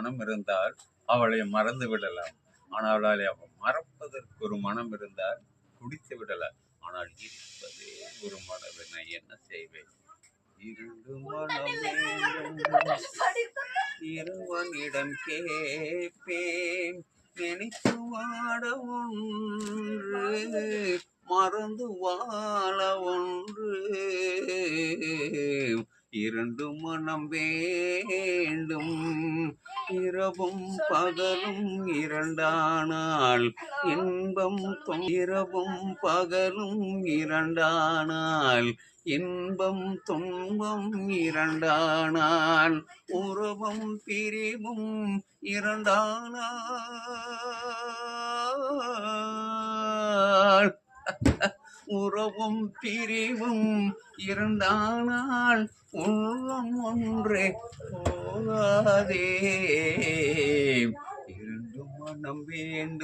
மனம் இருந்தால் அவளை மறந்து விடலாம். ஆனால் அவளை மறப்பதற்கு ஒரு மனம் இருந்தால் குடித்து விடலாம். ஆனால் இருப்பதே ஒரு மனம், நான் என்ன செய்வேன்? இருண்டு மனம் இருவனிடம் கேட்பேன், நினைத்து வாட ஒன்று, மறந்து வாழ ஒன்று. இரண்டு மனம் வேண்டும், இரவும் பகலும் இரண்டானால் இன்பம். இரவும் பகலும் இரண்டானால் இன்பம், துன்பம் இரண்டானால் உறவும் பிரிவும் இரண்டானால் உறவும் பிரிவும் இரண்டானால் உள்ளம் ஒன்றே போகாதே. இரண்டு மனம் வேண்டும்.